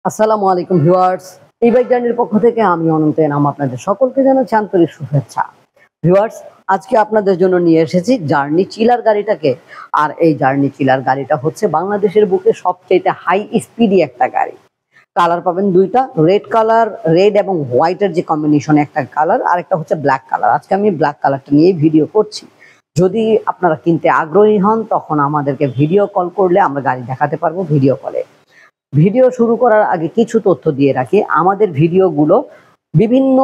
আসসালামু আলাইকুম ভিউয়ার্স, এই বাইক জার্নির পক্ষ থেকে আমি অনন্ত এনাম আপনাদের সকলকে জানাচ্ছি আন্তরিক শুভেচ্ছা। ভিউয়ার্স, আজকে আপনাদের জন্য নিয়ে এসেছি জার্নি চিলার গাড়িটাকে। আর এই জার্নি চিলার গাড়িটা হচ্ছে বাংলাদেশের বুকে সবচেয়ে হাই স্পিডি একটা গাড়ি। কালার পাবেন দুইটা, রেড কালার, রেড এবং হোয়াইটের যে কম্বিনেশন একটা কালার, আর একটা হচ্ছে ব্ল্যাক কালার। আজকে আমি ব্ল্যাক কালারটা নিয়ে ভিডিও করছি। যদি আপনারা কিনতে আগ্রহী হন তখন আমাদেরকে ভিডিও কল করলে আমরা গাড়ি দেখাতে পারবো ভিডিও কলে। ভিডিও শুরু করার আগে কিছু তথ্য দিয়ে রাখি। আমাদের ভিডিওগুলো বিভিন্ন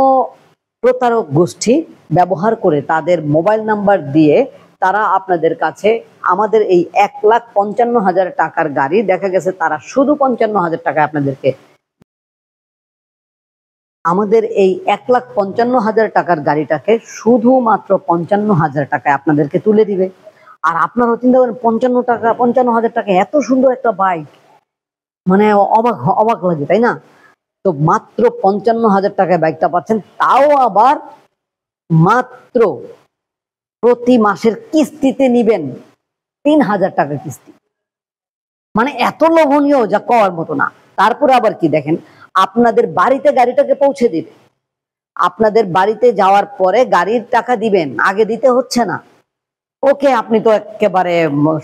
প্রতারক গোষ্ঠী ব্যবহার করে তাদের মোবাইল নাম্বার দিয়ে তারা আপনাদের কাছে আমাদের এই 1,55,000 টাকার গাড়ি দেখা গেছে তারা শুধু 55,000 টাকায় আপনাদেরকে আমাদের এই 1,55,000 টাকার গাড়িটাকে শুধুমাত্র 55,000 টাকায় আপনাদেরকে তুলে দিবে। আর আপনারাও চিন্তা করেন 55,000 টাকা এত সুন্দর একটা বাইক, মানে অবাক অবাক লাগে তাই না? তো মাত্র 55,000 টাকায় বাইকটা পাচ্ছেন, তাও আবার মাত্র প্রতি মাসের কিস্তিতে নিবেন 3,000 টাকা কিস্তি। মানে এত লোভনীয় যা কওয়ার মতো না। তারপরে আবার কি দেখেন, আপনাদের বাড়িতে গাড়িটাকে পৌঁছে দিবে। আপনাদের বাড়িতে যাওয়ার পরে গাড়ির টাকা দিবেন, আগে দিতে হচ্ছে না। ওকে, আপনি তো একেবারে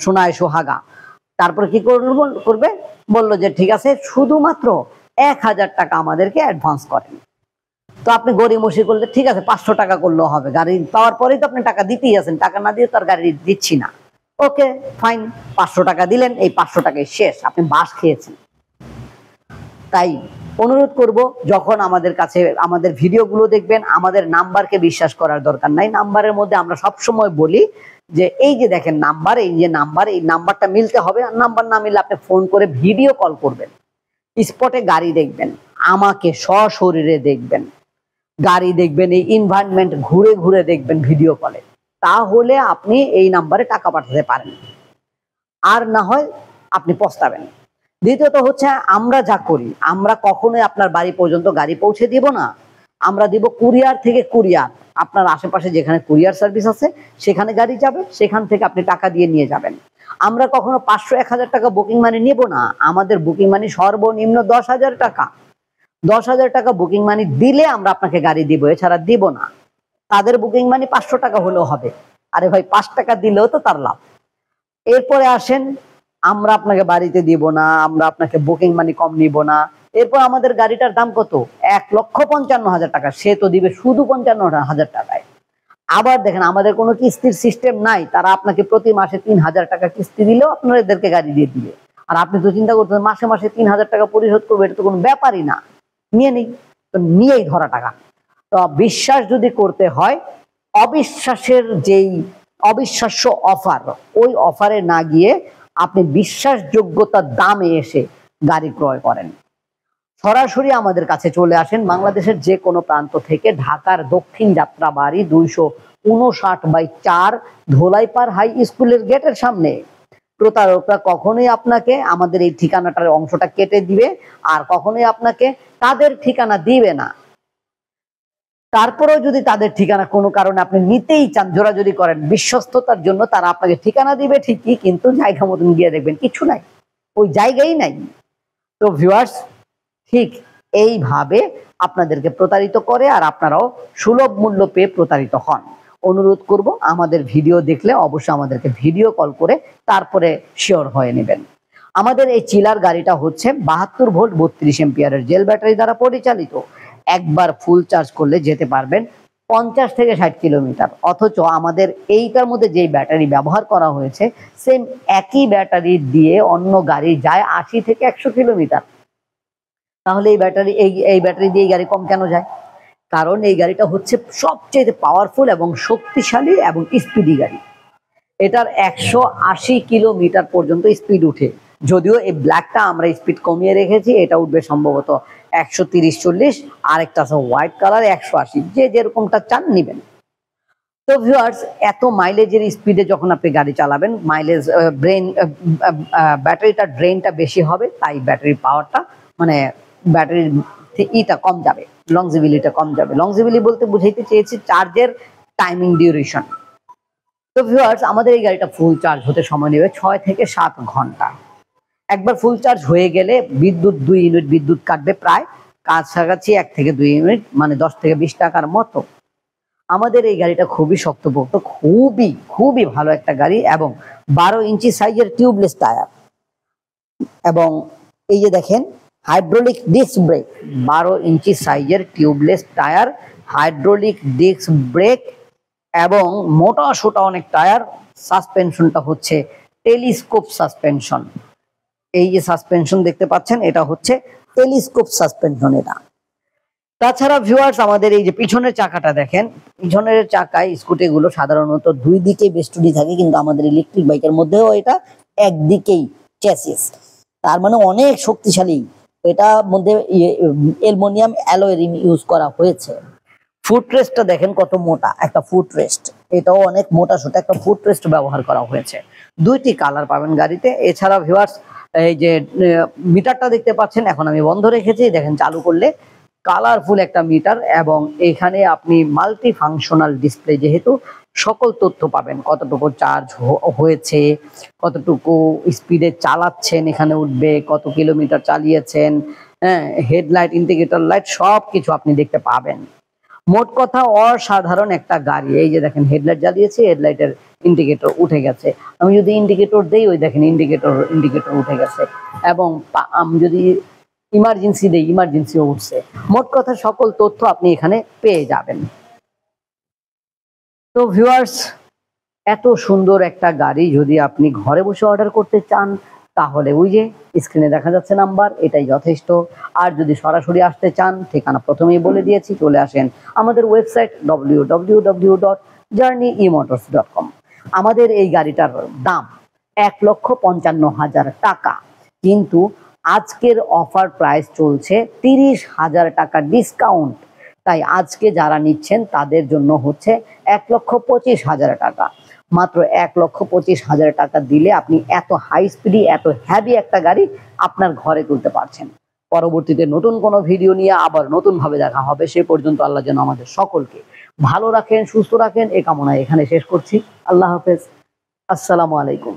সোনায় সোহাগা। তারপরে কি করবে, বললো যে ঠিক আছে শুধুমাত্র 1,000 টাকা আমাদেরকে অ্যাডভান্স করেন। তো আপনি গড়িমসি করলে ঠিক আছে 500 টাকা করলেও হবে, গাড়ি পাওয়ার পরেই তো আপনি টাকা দিতেই আছেন, টাকা না দিয়ে তো আর গাড়ি দিচ্ছি না। ওকে ফাইন, 500 টাকা দিলেন, এই 500 টাকায় শেষ, আপনি বাস খেয়েছেন। তাই অনুরোধ করব, যখন আমাদের কাছে আমাদের ভিডিওগুলো দেখবেন, আমাদের নাম্বারকে বিশ্বাস করার দরকার নাই। নাম্বারের মধ্যে আমরা সবসময় বলি যে এই যে দেখেন নাম্বার, এই যে নাম্বার, এই নাম্বারটা মিলতে হবে। আর নাম্বার না মিললে আপনি ফোন করে ভিডিও কল করবেন, স্পটে গাড়ি দেখবেন, আমাকে সশরীরে দেখবেন, গাড়ি দেখবেন, এই এনভায়রনমেন্ট ঘুরে ঘুরে দেখবেন ভিডিও কলে। তাহলে আপনি এই নাম্বারে টাকা পাঠাতে পারেন, আর না হয় আপনি পস্তাবেন। দ্বিতীয়ত হচ্ছে, আমরা যা করি, আমরা কখনোই আপনার বাড়ি পর্যন্ত গাড়ি পৌঁছে দিব না। আমরা দিব কুরিয়ার থেকে কুরিয়ার। আপনার আশেপাশে যেখানে কুরিয়ার সার্ভিস আছে সেখানে গাড়ি যাবে, সেখান থেকে আপনি টাকা দিয়ে নিয়ে যাবেন। আমরা কখনো 500-1,000 টাকা বুকিং মানি নেব না। আমাদের বুকিং মানি সর্বনিম্ন 10,000 টাকা। 10,000 টাকা বুকিং মানি দিলে আমরা আপনাকে গাড়ি দিব, এছাড়া দিব না। তাদের বুকিং মানি 500 টাকা হলেও হবে। আরে ভাই, 5 টাকা দিলেও তো তার লাভ। এরপরে আসেন, আমরা আপনাকে বাড়িতে দিব না, আমরা আপনাকে বুকিং মানি কম নিব না। এরপর আমাদের গাড়িটার দাম কত? 1,55,000 টাকা। সে তো দিবে শুধু 55,000 টাকায়। আবার দেখেন, আমাদের কোনো কিস্তির সিস্টেম নাই। তারা আপনাকে প্রতি মাসে 3,000 টাকা কিস্তি দিলেও আপনাদেরকে গাড়ি দিয়ে দিবে। আর আপনি তো চিন্তা করতেন মাসে মাসে 3,000 টাকা পরিশোধ করবে, এটা তো কোনো ব্যাপারই না। নিয়ে নেই, তো নিয়েই ধরা টাকা। তো বিশ্বাস যদি করতে হয়, অবিশ্বাসের যেই অবিশ্বাস্য অফার, ওই অফারে না গিয়ে আপনি বিশ্বাসযোগ্যতার দামে এসে গাড়ি ক্রয় করেন। সরাসরি আমাদের কাছে চলে আসেন বাংলাদেশের যে কোনো প্রান্ত থেকে। ঢাকার দক্ষিণ যাত্রাবাড়ি 259/4 ধোলাইপাড় হাই স্কুলের গেটের সামনে। প্রতারকরা কখনোই আপনাকে আমাদের এই ঠিকানাটার অংশটা কেটে দিবে, আর কখনোই আপনাকে তাদের ঠিকানা দিবে না। তারপরেও যদি তাদের ঠিকানা কোনো কারণে আপনি নিতেই চান, জোরাজুরি করেন, বিশ্বস্ততার জন্য তারা আপনাকে ঠিকানা দিবে ঠিকই, কিন্তু জায়গা মতন গিয়ে দেখবেন কিছু নাই, ওই জায়গাই নাই। তো ভিউয়ার্স, ঠিক এইভাবে আপনাদেরকে প্রতারিত করে, আর আপনারাও সুলভ মূল্য পেয়ে প্রতারিত হন। অনুরোধ করব, আমাদের ভিডিও দেখলে অবশ্যই আমাদেরকে ভিডিও কল করে তারপরে শিওর হয়ে নেবেন। আমাদের এই চিলার গাড়িটা হচ্ছে 72 ভোল্ট 32 এম্পিয়ারের জেল ব্যাটারি দ্বারা পরিচালিত। একবার ফুল চার্জ করলে যেতে পারবেন 50 থেকে 60 কিলোমিটার। অথচ আমাদের এইটার মধ্যে যেই ব্যাটারি ব্যবহার করা হয়েছে, সেম একই ব্যাটারি দিয়ে অন্য গাড়ি যায় 80 থেকে 100 কিলোমিটার। তাহলে এই ব্যাটারি দিয়ে গাড়ি কম কেন যায়? কারণ এই গাড়িটা হচ্ছে সবচেয়ে পাওয়ারফুল এবং শক্তিশালী এবং স্পিডি গাড়ি। এটার 180 কিলোমিটার পর্যন্ত স্পিড উঠে। যদিও এই ব্ল্যাকটা আমরা স্পিড কমিয়ে রেখেছি, এটা উঠবে সম্ভবত 130-140, আরেকটা আছে হোয়াইট কালার 180। যে যেরকমটা চান নিবেন। তো ভিউয়ার্স, এত মাইলেজের স্পিডে যখন আপনি গাড়ি চালাবেন, মাইলেজ ব্যাটারিটা ড্রেনটা বেশি হবে, তাই ব্যাটারির পাওয়ারটা, মানে ব্যাটারির ইটা কম যাবে, লংজিবিলিটা কম যাবে। লংজিবিলিটি বলতে বুঝাইতে চেয়েছি চার্জের টাইমিং ডিউরেশন। তো ভিউয়ার্স, আমাদের এই গাড়িটা ফুল চার্জ হতে সময় নেবে 6 থেকে 7 ঘন্টা। একবার ফুল চার্জ হয়ে গেলে বিদ্যুৎ 2 ইউনিট বিদ্যুৎ কাটবে, প্রায় কাছাকাছি 1 থেকে 2 ইউনিট, মানে 10 থেকে 20 টাকার মতো। আমাদের এই গাড়িটা খুবই শক্তপোক্ত, খুবই খুবই ভালো একটা গাড়ি, এবং 12 ইঞ্চি সাইজের টিউবলেস টায়ার, এবং এই যে দেখেন হাইড্রোলিক ডিস্ক ব্রেক, 12 ইঞ্চি সাইজের tubeless tyre, hydraulic disc brake, এবং মোটা সোটা অনেক টায়ার। সাসপেনশনটা হচ্ছে টেলিস্কোপ সাসপেনশন। এই যে সাসপেনশন দেখতে পাচ্ছেন, এটা হচ্ছে টেলিস্কোপ সাসপেনশন এটা। তাছাড়া ভিউয়ার্স, আমাদের এই যে পিছনের চাকাটা দেখেন, পিছনের চাকায় স্কুটিগুলো সাধারণত 2 দিকেই বেষ্টনী থাকে, কিন্তু আমাদের ইলেকট্রিক বাইকের মধ্যেও এটা একদিকেই চ্যাসিস, তার মানে অনেক শক্তিশালী। এটার মধ্যে অ্যালুমিনিয়াম অ্যালয় রিম ইউজ করা হয়েছে। ফুটরেস্টটা দেখেন কত মোটা একটা ফুটরেস্ট, এটাও অনেক মোটা সোটা একটা ফুটরেস্ট ব্যবহার করা হয়েছে। 2টি কালার পাবেন গাড়িতে। এছাড়া ভিউয়ার্স, এই যে মিটারটা দেখতে পাচ্ছেন, এখন আমি বন্ধ রেখেছি, দেখেন চালু করলে কালারফুল একটা মিটার, এবং এখানে আপনি মাল্টি ফাংশনাল ডিসপ্লে, যেহেতু সকল তথ্য পাবেন, কতটুকু চার্জ হয়েছে, কতটুকু স্পিডে চালাচ্ছেন এখানে উঠবে, কত কিলোমিটার চালিয়েছেন, হ্যাঁ, হেডলাইট, ইন্ডিকেটর লাইট, সব কিছু আপনি দেখতে পাবেন। মোট কথা অসাধারণ একটা গাড়ি। এই যে দেখেন হেডলাইট জ্বালিয়েছে, হেডলাইটের ইন্ডিকেটর উঠে গেছে, আমি যদি ইন্ডিকেটর দেই, ওই দেখেন ইন্ডিকেটর উঠে গেছে, এবং আমি যদি ইমার্জেন্সি দেই, ইমার্জেন্সিও উঠছে। মোট কথা সকল তথ্য আপনি এখানে পেয়ে যাবেন। তো ভিউয়ার্স, এত সুন্দর একটা গাড়ি যদি আপনি ঘরে বসে অর্ডার করতে চান, তাহলে ওই যে স্ক্রিনে দেখা যাচ্ছে নাম্বার, এটাই যথেষ্ট। আর যদি সরাসরি আসতে চান, ঠিকানা প্রথমেই বলে দিয়েছি, চলে আসেন আমাদের ওয়েবসাইট www.journeyeMotors.com। আমাদের এই গাড়িটার দাম 1,55,000 টাকা, কিন্তু আজকের অফার প্রাইস চলছে 30,000 টাকা ডিসকাউন্ট। তাই আজকে যারা নিচ্ছেন তাদের জন্য হচ্ছে 1,25,000 টাকা। মাত্র 1,25,000 টাকা দিলে আপনি এত হাই স্পিডি, এত হ্যাভি একটা গাড়ি আপনার ঘরে তুলতে পারছেন। পরবর্তীতে নতুন কোনো ভিডিও নিয়ে আবার নতুন ভাবে দেখা হবে। সে পর্যন্ত আল্লাহ যেন আমাদের সকলকে ভালো রাখেন, সুস্থ রাখেন, এ কামনায় এখানে শেষ করছি। আল্লাহ হাফেজ, আসসালামু আলাইকুম।